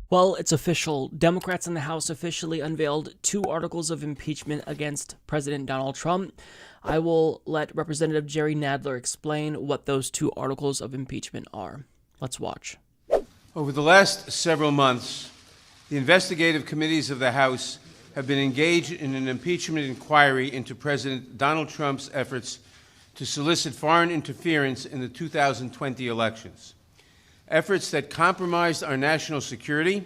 Well, it's official. Democrats in the House officially unveiled two articles of impeachment against President Donald Trump. I will let Representative Jerry Nadler explain what those two articles of impeachment are. Let's watch. Over the last several months, the investigative committees of the House have been engaged in an impeachment inquiry into President Donald Trump's efforts to solicit foreign interference in the 2020 elections. Efforts that compromised our national security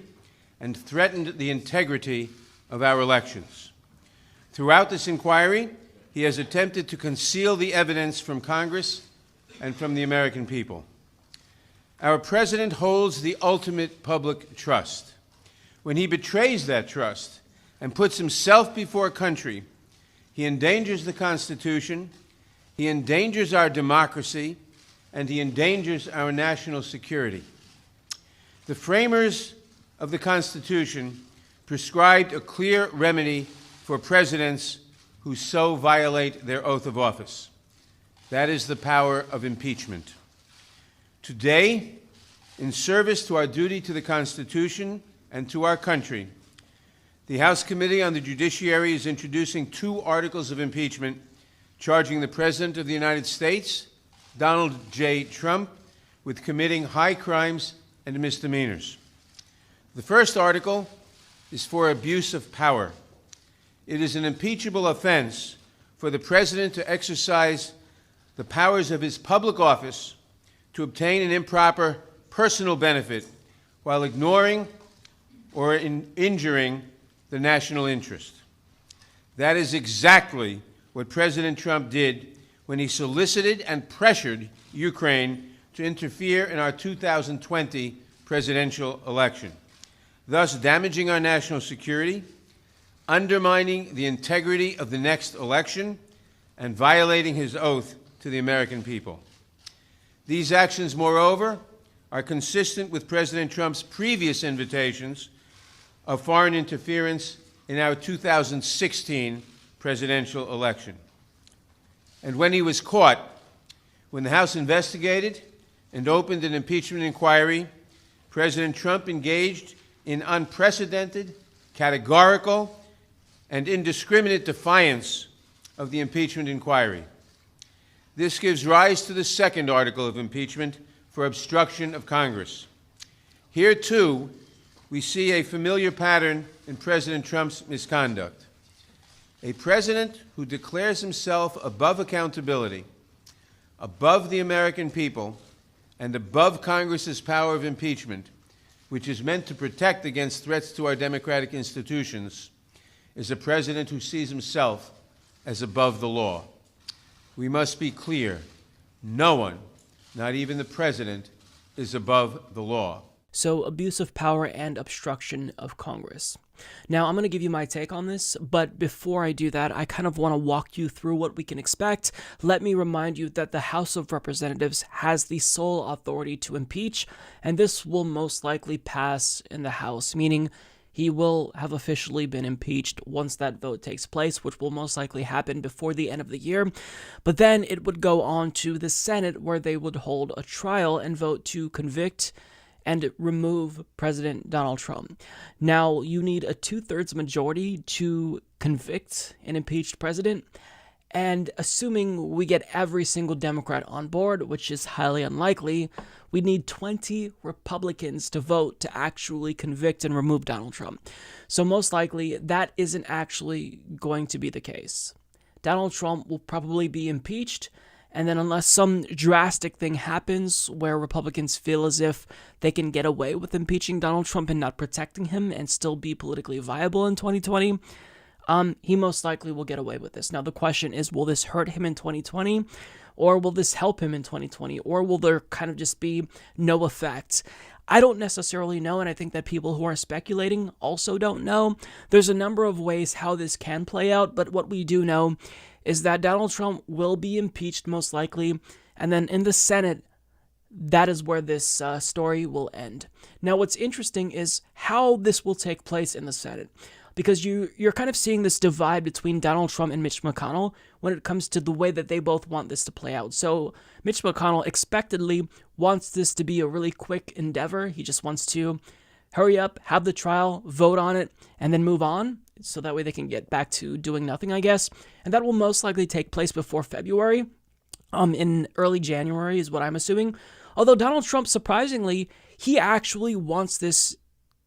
and threatened the integrity of our elections. Throughout this inquiry, he has attempted to conceal the evidence from Congress and from the American people. Our president holds the ultimate public trust. When he betrays that trust and puts himself before country, he endangers the Constitution, he endangers our democracy, and he endangers our national security. The framers of the Constitution prescribed a clear remedy for presidents who so violate their oath of office. That is the power of impeachment. Today, in service to our duty to the Constitution and to our country, the House Committee on the Judiciary is introducing two articles of impeachment charging the President of the United States, Donald J. Trump, with committing high crimes and misdemeanors. The first article is for abuse of power. It is an impeachable offense for the President to exercise the powers of his public office to obtain an improper personal benefit while ignoring or injuring the national interest. That is exactly what President Trump did when he solicited and pressured Ukraine to interfere in our 2020 presidential election, thus damaging our national security, undermining the integrity of the next election, and violating his oath to the American people. These actions, moreover, are consistent with President Trump's previous invitations of foreign interference in our 2016 presidential election. And when he was caught, when the House investigated and opened an impeachment inquiry, President Trump engaged in unprecedented, categorical, and indiscriminate defiance of the impeachment inquiry. This gives rise to the second article of impeachment for obstruction of Congress. Here, too, we see a familiar pattern in President Trump's misconduct. A president who declares himself above accountability, above the American people, and above Congress's power of impeachment, which is meant to protect against threats to our democratic institutions, is a president who sees himself as above the law. We must be clear. No one, not even the president, is above the law. So, abuse of power and obstruction of Congress. Now, I'm going to give you my take on this, but before I do that, I kind of want to walk you through what we can expect. Let me remind you that the House of Representatives has the sole authority to impeach, and this will most likely pass in the House, meaning he will have officially been impeached once that vote takes place, which will most likely happen before the end of the year. But then it would go on to the Senate, where they would hold a trial and vote to convict and remove President Donald Trump. Now, you need a 2/3 majority to convict an impeached president, and assuming we get every single Democrat on board, which is highly unlikely, we need 20 Republicans to vote to actually convict and remove Donald Trump. So most likely, that isn't actually going to be the case. Donald Trump will probably be impeached, and then unless some drastic thing happens where Republicans feel as if they can get away with impeaching Donald Trump and not protecting him and still be politically viable in 2020, he most likely will get away with this. Now, the question is, will this hurt him in 2020? Or will this help him in 2020? Or will there kind of just be no effect? I don't necessarily know, and I think that people who are speculating also don't know. There's a number of ways how this can play out, but what we do know is that Donald Trump will be impeached most likely, and then in the Senate, that is where this story will end. Now, what's interesting is how this will take place in the Senate, because you're kind of seeing this divide between Donald Trump and Mitch McConnell when it comes to the way that they both want this to play out. So Mitch McConnell expectedly wants this to be a really quick endeavor. He just wants to hurry up, have the trial, vote on it, and then move on, so that way they can get back to doing nothing, I guess. And that will most likely take place before February, in early January is what I'm assuming. Although Donald Trump, surprisingly, he actually wants this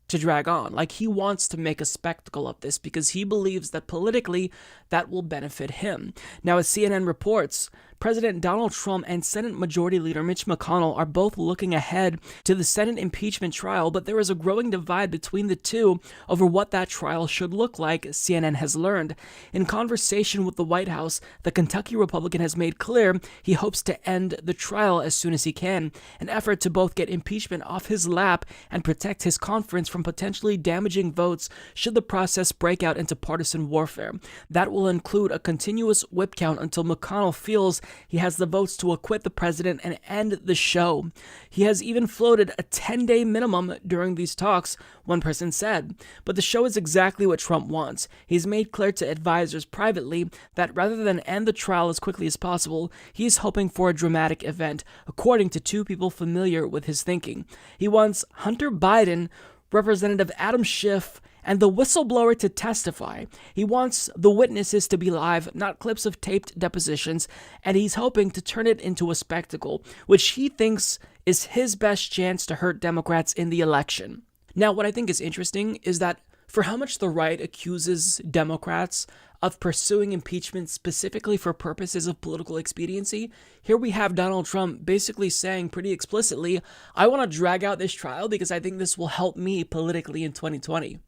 to drag on. Like, he wants to make a spectacle of this because he believes that politically that will benefit him. Now, as CNN reports, President Donald Trump and Senate Majority Leader Mitch McConnell are both looking ahead to the Senate impeachment trial, but there is a growing divide between the two over what that trial should look like, CNN has learned. In conversation with the White House, the Kentucky Republican has made clear he hopes to end the trial as soon as he can, an effort to both get impeachment off his lap and protect his conference from potentially damaging votes should the process break out into partisan warfare. That will include a continuous whip count until McConnell feels he has the votes to acquit the president and end the show. He has even floated a 10-day minimum during these talks, one person said. But the show is exactly what Trump wants. He's made clear to advisors privately that rather than end the trial as quickly as possible, he's hoping for a dramatic event, according to two people familiar with his thinking. He wants Hunter Biden, Representative Adam Schiff, and the whistleblower to testify. He wants the witnesses to be live, not clips of taped depositions, and he's hoping to turn it into a spectacle, which he thinks is his best chance to hurt Democrats in the election. Now, what I think is interesting is that for how much the right accuses Democrats of pursuing impeachment specifically for purposes of political expediency, here we have Donald Trump basically saying pretty explicitly, I want to drag out this trial because I think this will help me politically in 2020.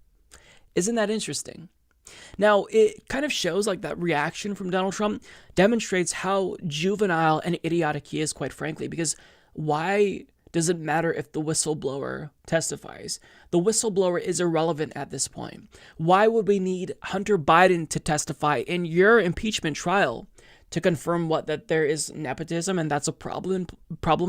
Isn't that interesting? Now, it kind of shows like that reaction from Donald Trump demonstrates how juvenile and idiotic he is, quite frankly, because why does it matter if the whistleblower testifies? The whistleblower is irrelevant at this point. Why would we need Hunter Biden to testify in your impeachment trial to confirm that there is nepotism and that's a problem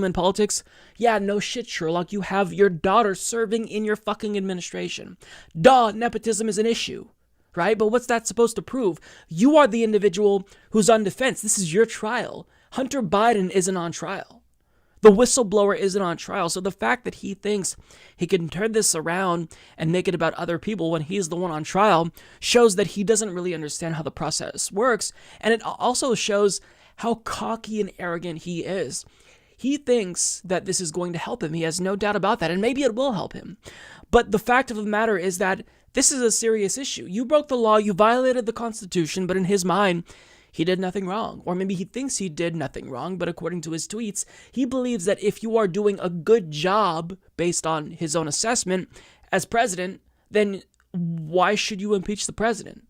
in politics? Yeah, no shit, Sherlock. You have your daughter serving in your fucking administration. Duh, nepotism is an issue, right? But what's that supposed to prove? You are the individual who's on defense. This is your trial. Hunter Biden isn't on trial. The whistleblower isn't on trial. So the fact that he thinks he can turn this around and make it about other people when he's the one on trial shows that he doesn't really understand how the process works. And it also shows how cocky and arrogant he is. He thinks that this is going to help him. He has no doubt about that. And maybe it will help him. But the fact of the matter is that this is a serious issue. You broke the law. You violated the Constitution. But in his mind, he did nothing wrong. Or maybe he thinks he did nothing wrong, but according to his tweets, he believes that if you are doing a good job based on his own assessment as president, then why should you impeach the president?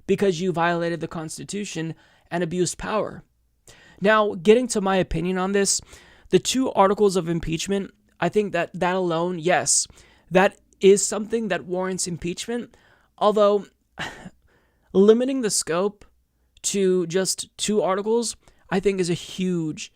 Because you violated the Constitution and abused power. Now, getting to my opinion on this, the two articles of impeachment, I think that alone, yes, that is something that warrants impeachment, although limiting the scope to just two articles, I think is a huge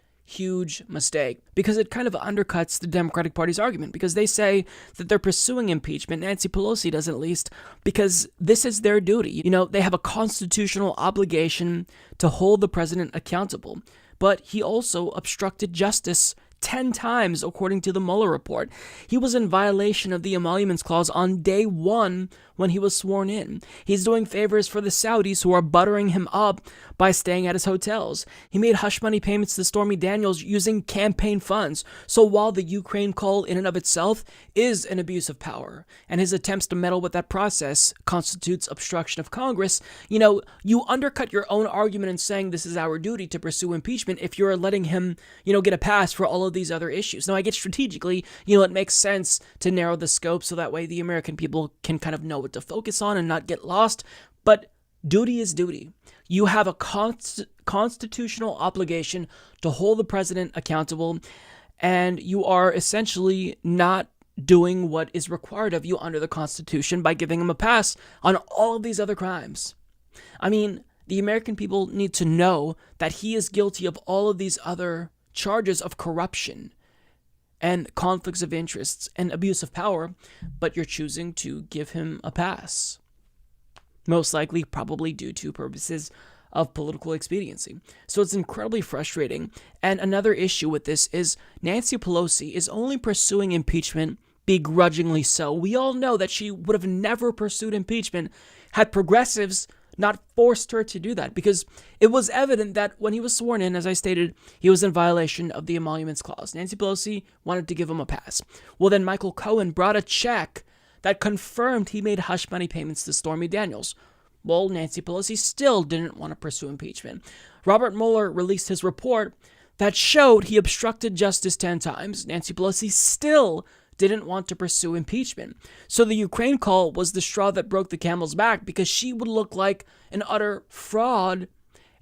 mistake because it kind of undercuts the Democratic Party's argument because they say that they're pursuing impeachment, Nancy Pelosi does at least, because this is their duty. You know, they have a constitutional obligation to hold the president accountable, but he also obstructed justice 10 times, according to the Mueller report. He was in violation of the emoluments clause on day one when he was sworn in. He's doing favors for the Saudis who are buttering him up by staying at his hotels. He made hush money payments to Stormy Daniels using campaign funds. So while the Ukraine call in and of itself is an abuse of power, and his attempts to meddle with that process constitutes obstruction of Congress, you undercut your own argument in saying this is our duty to pursue impeachment if you're letting him, get a pass for all of these other issues. Now, I get strategically, it makes sense to narrow the scope so that way the American people can kind of know what to focus on and not get lost, but duty is duty. You have a constitutional obligation to hold the president accountable, and you are essentially not doing what is required of you under the Constitution by giving him a pass on all of these other crimes. I mean, the American people need to know that he is guilty of all of these other charges of corruption and conflicts of interests and abuse of power, but you're choosing to give him a pass. Most likely, probably due to purposes of political expediency. So it's incredibly frustrating. And another issue with this is Nancy Pelosi is only pursuing impeachment begrudgingly so. We all know that she would have never pursued impeachment had progressives not forced her to do that, because it was evident that when he was sworn in, as I stated, he was in violation of the emoluments clause. Nancy Pelosi wanted to give him a pass. Well, then Michael Cohen brought a check that confirmed he made hush money payments to Stormy Daniels. Well, Nancy Pelosi still didn't want to pursue impeachment. Robert Mueller released his report that showed he obstructed justice 10 times. Nancy Pelosi still didn't want to pursue impeachment. So the Ukraine call was the straw that broke the camel's back, because she would look like an utter fraud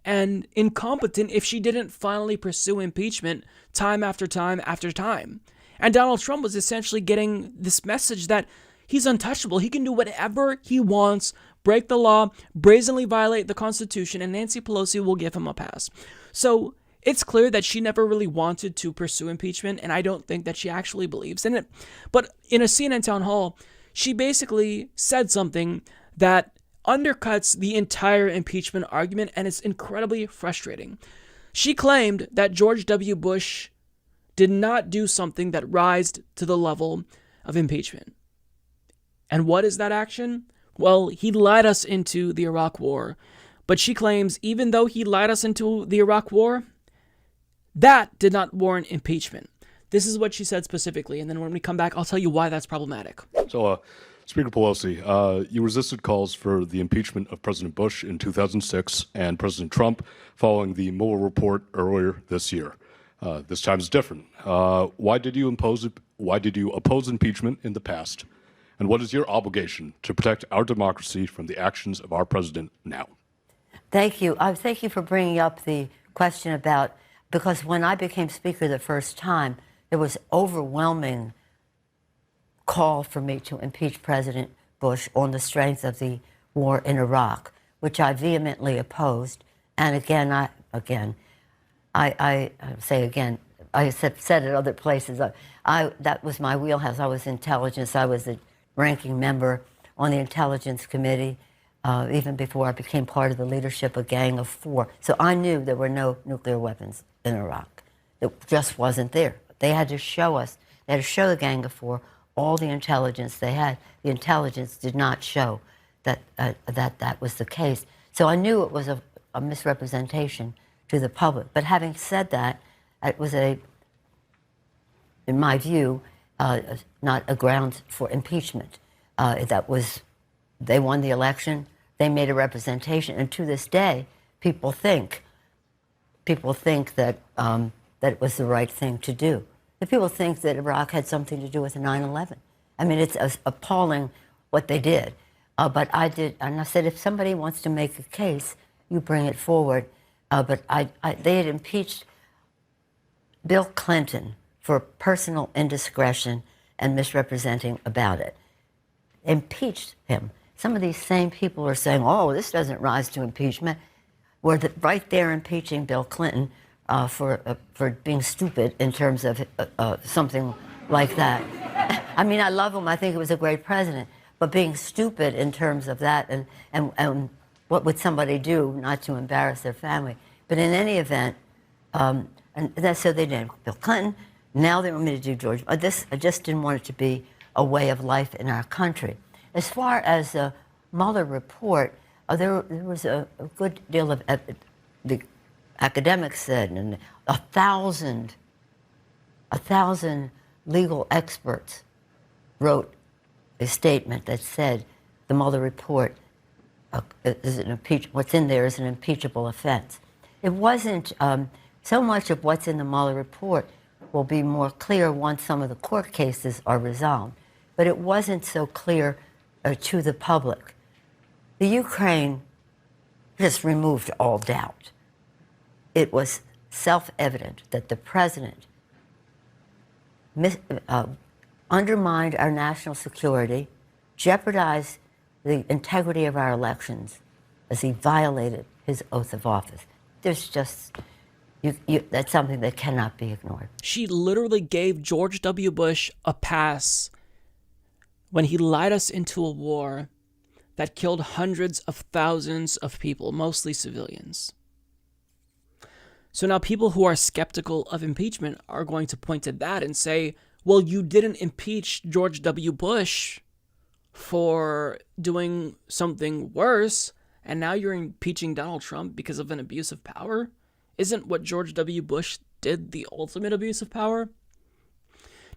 and incompetent if she didn't finally pursue impeachment time after time after time. And Donald Trump was essentially getting this message that he's untouchable. He can do whatever he wants, break the law, brazenly violate the Constitution, and Nancy Pelosi will give him a pass. So it's clear that she never really wanted to pursue impeachment, and I don't think that she actually believes in it. But in a CNN town hall, she basically said something that undercuts the entire impeachment argument, and it's incredibly frustrating. She claimed that George W. Bush did not do something that rised to the level of impeachment. And what is that action? Well, he led us into the Iraq War. But she claims even though he led us into the Iraq War, that did not warrant impeachment. This is what she said specifically, and then when we come back, I'll tell you why that's problematic. So, Speaker Pelosi, you resisted calls for the impeachment of President Bush in 2006 and President Trump following the Mueller report earlier this year. This time is different. Why did you oppose impeachment in the past? And what is your obligation to protect our democracy from the actions of our president now? Thank you. Thank you for bringing up the question about, because when I became Speaker the first time, there was overwhelming call for me to impeach President Bush on the strength of the war in Iraq, which I vehemently opposed. And I said at other places, that was my wheelhouse. I was intelligence. I was the ranking member on the Intelligence Committee, even before I became part of the leadership of Gang of Four. So I knew there were no nuclear weapons in Iraq. It just wasn't there. They had to show us, they had to show the Gang of Four all the intelligence they had. The intelligence did not show that that was the case. So I knew it was a misrepresentation to the public. But having said that, it was in my view, not a ground for impeachment. They won the election, they made a representation, and to this day, people think that it was the right thing to do. The people think that Iraq had something to do with 9/11. I mean, it's appalling what they did. But I did, and I said, if somebody wants to make a case, you bring it forward. But they had impeached Bill Clinton for personal indiscretion and misrepresenting about it. Impeached him. Some of these same people are saying, oh, this doesn't rise to impeachment. We're right there impeaching Bill Clinton for being stupid in terms of something like that. I mean, I love him. I think he was a great president. But being stupid in terms of that, and what would somebody do not to embarrass their family? But in any event, and that's so they did. Bill Clinton, now they want me to do George. I just didn't want it to be a way of life in our country. As far as the Mueller report, there was a good deal of, the academics said, and 1,000 legal experts wrote a statement that said the Mueller report is an what's in there is an impeachable offense. It wasn't so much of what's in the Mueller report will be more clear once some of the court cases are resolved, but it wasn't so clear to the public. The Ukraine just removed all doubt. It was self-evident that the president undermined our national security, jeopardized the integrity of our elections as he violated his oath of office. There's just, that's something that cannot be ignored. She literally gave George W. Bush a pass when he led us into a war that killed hundreds of thousands of people, mostly civilians. So now people who are skeptical of impeachment are going to point to that and say, well, you didn't impeach George W. Bush for doing something worse, and now you're impeaching Donald Trump because of an abuse of power? Isn't what George W. Bush did the ultimate abuse of power?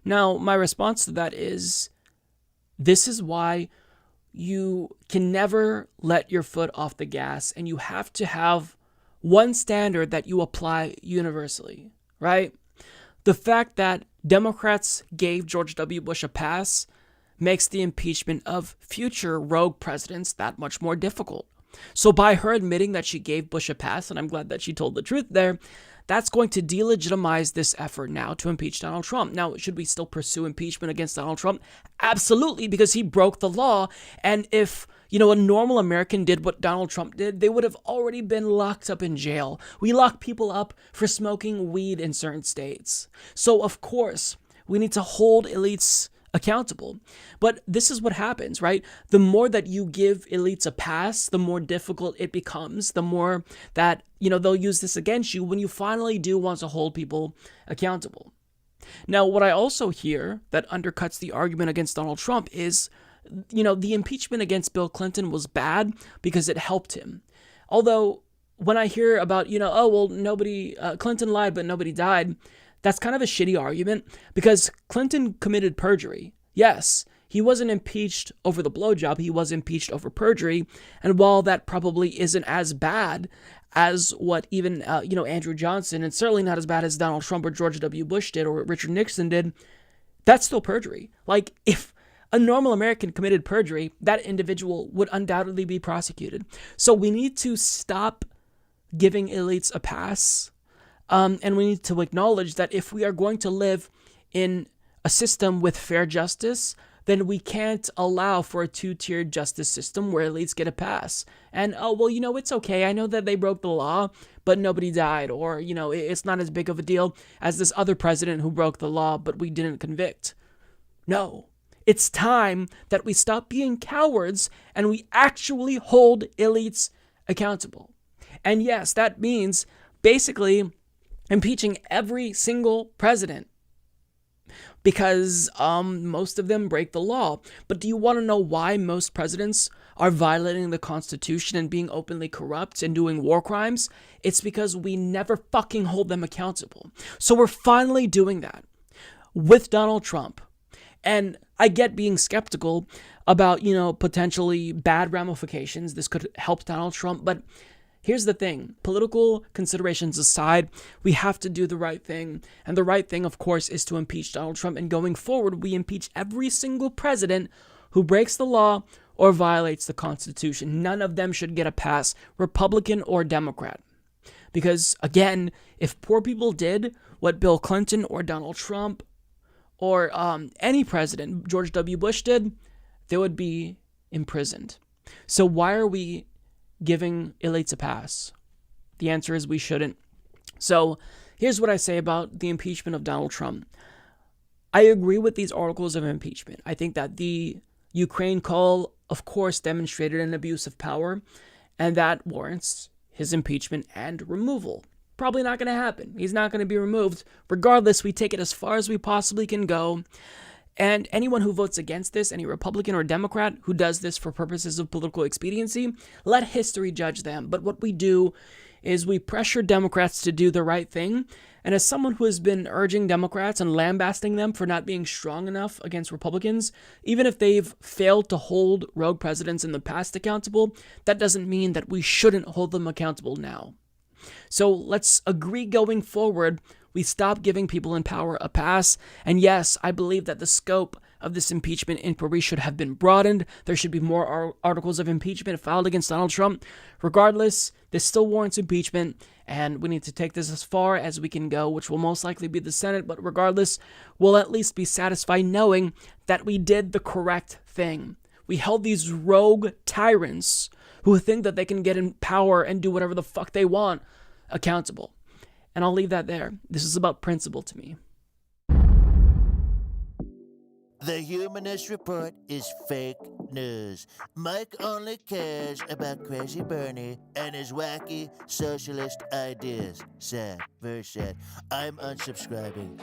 Now, my response to that is, this is why you can never let your foot off the gas, and you have to have one standard that you apply universally, right? The fact that Democrats gave George W. Bush a pass makes the impeachment of future rogue presidents that much more difficult. So by her admitting that she gave Bush a pass, and I'm glad that she told the truth there, that's going to delegitimize this effort now to impeach Donald Trump. Now, should we still pursue impeachment against Donald Trump? Absolutely, because he broke the law. And if, a normal American did what Donald Trump did, they would have already been locked up in jail. We lock people up for smoking weed in certain states. So, of course, we need to hold elites accountable. But this is what happens, right? The more that you give elites a pass, the more difficult it becomes, the more that, they'll use this against you when you finally do want to hold people accountable. Now, what I also hear that undercuts the argument against Donald Trump is, the impeachment against Bill Clinton was bad because it helped him. Although when I hear about, Clinton lied, but nobody died, that's kind of a shitty argument because Clinton committed perjury. Yes, he wasn't impeached over the blowjob, he was impeached over perjury. And while that probably isn't as bad as what even, Andrew Johnson, and certainly not as bad as Donald Trump or George W. Bush did or Richard Nixon did, that's still perjury. Like, if a normal American committed perjury, that individual would undoubtedly be prosecuted. So we need to stop giving elites a pass. And we need to acknowledge that if we are going to live in a system with fair justice, then we can't allow for a two-tiered justice system where elites get a pass. And, it's okay. I know that they broke the law, but nobody died. Or, it's not as big of a deal as this other president who broke the law, but we didn't convict. No. It's time that we stop being cowards and we actually hold elites accountable. And yes, that means basically impeaching every single president because most of them break the law. But do you want to know why most presidents are violating the Constitution and being openly corrupt and doing war crimes? It's because we never fucking hold them accountable. So we're finally doing that with Donald Trump. And I get being skeptical about, potentially bad ramifications. This could help Donald Trump, but here's the thing, political considerations aside, we have to do the right thing. And the right thing, of course, is to impeach Donald Trump. And going forward, we impeach every single president who breaks the law or violates the Constitution. None of them should get a pass, Republican or Democrat. Because, again, if poor people did what Bill Clinton or Donald Trump or any president, George W. Bush did, they would be imprisoned. So why are we giving elites a pass? The answer is we shouldn't. So here's what I say about the impeachment of Donald Trump. I agree with these articles of impeachment. I think that the Ukraine call, of course, demonstrated an abuse of power, and that warrants his impeachment and removal. Probably not going to happen. He's not going to be removed. Regardless, we take it as far as we possibly can go. And anyone who votes against this, any Republican or Democrat who does this for purposes of political expediency, let history judge them. But what we do is we pressure Democrats to do the right thing. And as someone who has been urging Democrats and lambasting them for not being strong enough against Republicans, even if they've failed to hold rogue presidents in the past accountable, that doesn't mean that we shouldn't hold them accountable now. So let's agree going forward, we stop giving people in power a pass. And yes, I believe that the scope of this impeachment inquiry should have been broadened. There should be more articles of impeachment filed against Donald Trump. Regardless, this still warrants impeachment, and we need to take this as far as we can go, which will most likely be the Senate. But regardless, we'll at least be satisfied knowing that we did the correct thing. We held these rogue tyrants who think that they can get in power and do whatever the fuck they want accountable. And I'll leave that there. This is about principle to me. The Humanist Report is fake news. Mike only cares about Crazy Bernie and his wacky socialist ideas. Sad, very sad. I'm unsubscribing.